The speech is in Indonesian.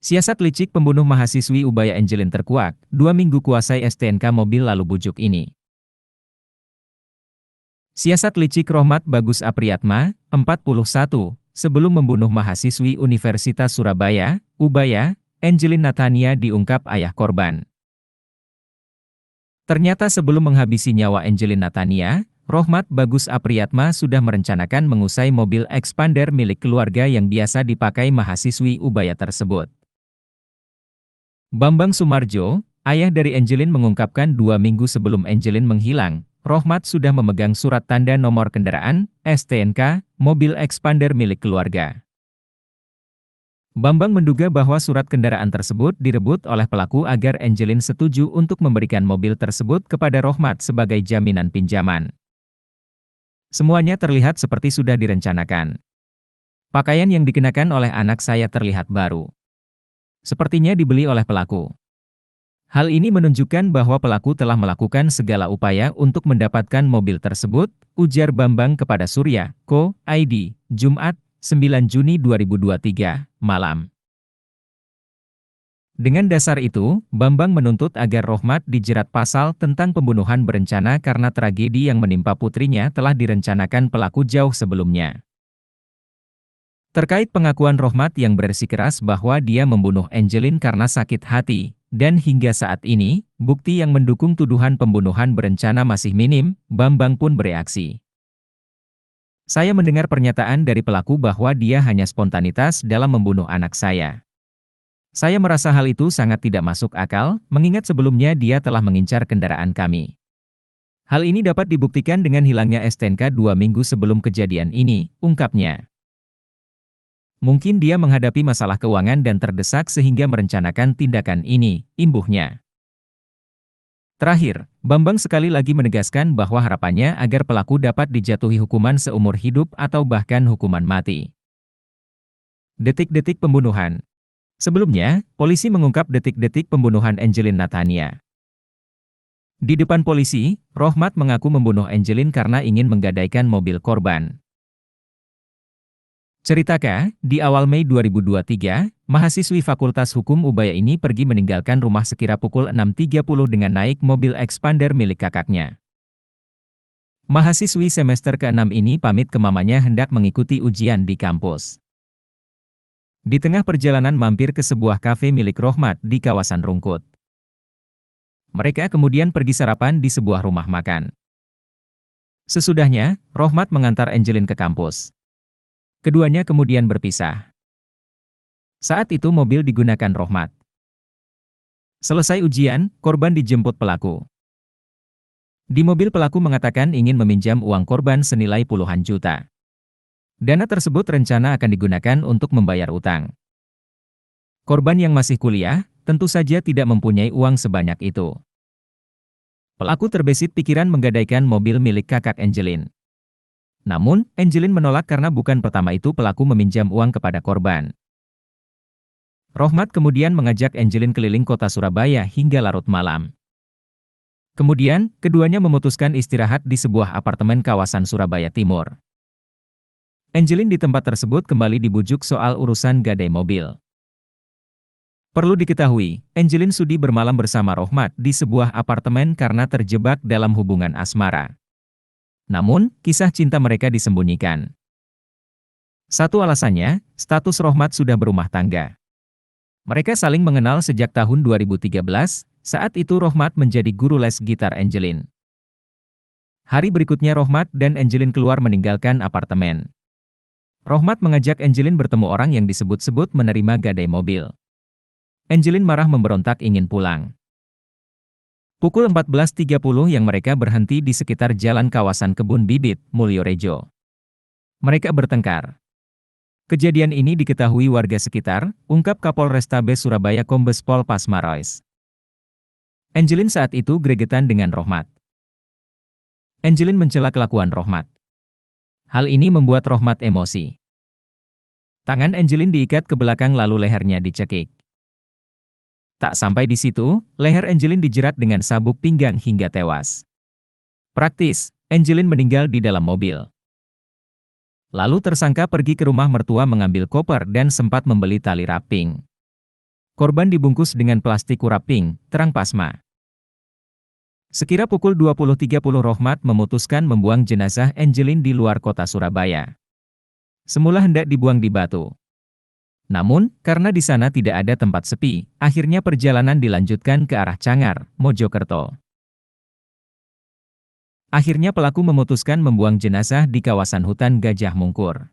Siasat licik pembunuh mahasiswi Ubaya Angelin terkuak, 2 minggu kuasai STNK mobil lalu bujuk ini. Siasat licik Rohmat Bagus Apriyatma, 41, sebelum membunuh mahasiswi Universitas Surabaya, Ubaya, Angelin Natania diungkap ayah korban. Ternyata sebelum menghabisi nyawa Angelin Natania, Rohmat Bagus Apriyatma sudah merencanakan mengusai mobil expander milik keluarga yang biasa dipakai mahasiswi Ubaya tersebut. Bambang Sumarjo, ayah dari Angelin mengungkapkan 2 minggu sebelum Angelin menghilang, Rohmat sudah memegang surat tanda nomor kendaraan, STNK, mobil expander milik keluarga. Bambang menduga bahwa surat kendaraan tersebut direbut oleh pelaku agar Angelin setuju untuk memberikan mobil tersebut kepada Rohmat sebagai jaminan pinjaman. Semuanya terlihat seperti sudah direncanakan. Pakaian yang dikenakan oleh anak saya terlihat baru. Sepertinya dibeli oleh pelaku. Hal ini menunjukkan bahwa pelaku telah melakukan segala upaya untuk mendapatkan mobil tersebut, ujar Bambang kepada Surya, Co. ID, Jumat, 9 Juni 2023, malam. Dengan dasar itu, Bambang menuntut agar Rohmat dijerat pasal tentang pembunuhan berencana karena tragedi yang menimpa putrinya telah direncanakan pelaku jauh sebelumnya. Terkait pengakuan Rohmat yang bersikeras bahwa dia membunuh Angelin karena sakit hati, dan hingga saat ini, bukti yang mendukung tuduhan pembunuhan berencana masih minim, Bambang pun bereaksi. Saya mendengar pernyataan dari pelaku bahwa dia hanya spontanitas dalam membunuh anak saya. Saya merasa hal itu sangat tidak masuk akal, mengingat sebelumnya dia telah mengincar kendaraan kami. Hal ini dapat dibuktikan dengan hilangnya STNK 2 minggu sebelum kejadian ini, ungkapnya. Mungkin dia menghadapi masalah keuangan dan terdesak sehingga merencanakan tindakan ini, imbuhnya. Terakhir, Bambang sekali lagi menegaskan bahwa harapannya agar pelaku dapat dijatuhi hukuman seumur hidup atau bahkan hukuman mati. Detik-detik pembunuhan. Sebelumnya, polisi mengungkap detik-detik pembunuhan Angelin Natania. Di depan polisi, Rohmat mengaku membunuh Angelin karena ingin menggadaikan mobil korban. Ceritaka, di awal Mei 2023, mahasiswi Fakultas Hukum Ubaya ini pergi meninggalkan rumah sekira pukul 6.30 dengan naik mobil expander milik kakaknya. Mahasiswi semester ke-6 ini pamit ke mamanya hendak mengikuti ujian di kampus. Di tengah perjalanan mampir ke sebuah kafe milik Rohmat di kawasan Rungkut. Mereka kemudian pergi sarapan di sebuah rumah makan. Sesudahnya, Rohmat mengantar Angelin ke kampus. Keduanya kemudian berpisah. Saat itu mobil digunakan Rohmat. Selesai ujian, korban dijemput pelaku. Di mobil pelaku mengatakan ingin meminjam uang korban senilai puluhan juta. Dana tersebut rencana akan digunakan untuk membayar utang. Korban yang masih kuliah, tentu saja tidak mempunyai uang sebanyak itu. Pelaku terbesit pikiran menggadaikan mobil milik kakak Angelin. Namun, Angelin menolak karena bukan pertama itu pelaku meminjam uang kepada korban. Rohmat kemudian mengajak Angelin keliling kota Surabaya hingga larut malam. Kemudian, keduanya memutuskan istirahat di sebuah apartemen kawasan Surabaya Timur. Angelin di tempat tersebut kembali dibujuk soal urusan gadai mobil. Perlu diketahui, Angelin sudi bermalam bersama Rohmat di sebuah apartemen karena terjebak dalam hubungan asmara. Namun, kisah cinta mereka disembunyikan. Satu alasannya, status Rohmat sudah berumah tangga. Mereka saling mengenal sejak tahun 2013, saat itu Rohmat menjadi guru les gitar Angelin. Hari berikutnya Rohmat dan Angelin keluar meninggalkan apartemen. Rohmat mengajak Angelin bertemu orang yang disebut-sebut menerima gadai mobil. Angelin marah memberontak ingin pulang. Pukul 14.30 yang mereka berhenti di sekitar jalan kawasan Kebun Bibit, Mulyorejo. Mereka bertengkar. Kejadian ini diketahui warga sekitar, ungkap Kapolrestabes Surabaya Kombes Pol Pasmarois. Angelin saat itu gregetan dengan Rohmat. Angelin mencela kelakuan Rohmat. Hal ini membuat Rohmat emosi. Tangan Angelin diikat ke belakang lalu lehernya dicekik. Tak sampai di situ, leher Angelin dijerat dengan sabuk pinggang hingga tewas. Praktis, Angelin meninggal di dalam mobil. Lalu tersangka pergi ke rumah mertua mengambil koper dan sempat membeli tali raping. Korban dibungkus dengan plastik wrapping, terang pasma. Sekira pukul 20.30 Rohmat memutuskan membuang jenazah Angelin di luar kota Surabaya. Semula hendak dibuang di Batu. Namun, karena di sana tidak ada tempat sepi, akhirnya perjalanan dilanjutkan ke arah Cangar, Mojokerto. Akhirnya pelaku memutuskan membuang jenazah di kawasan hutan Gajah Mungkur.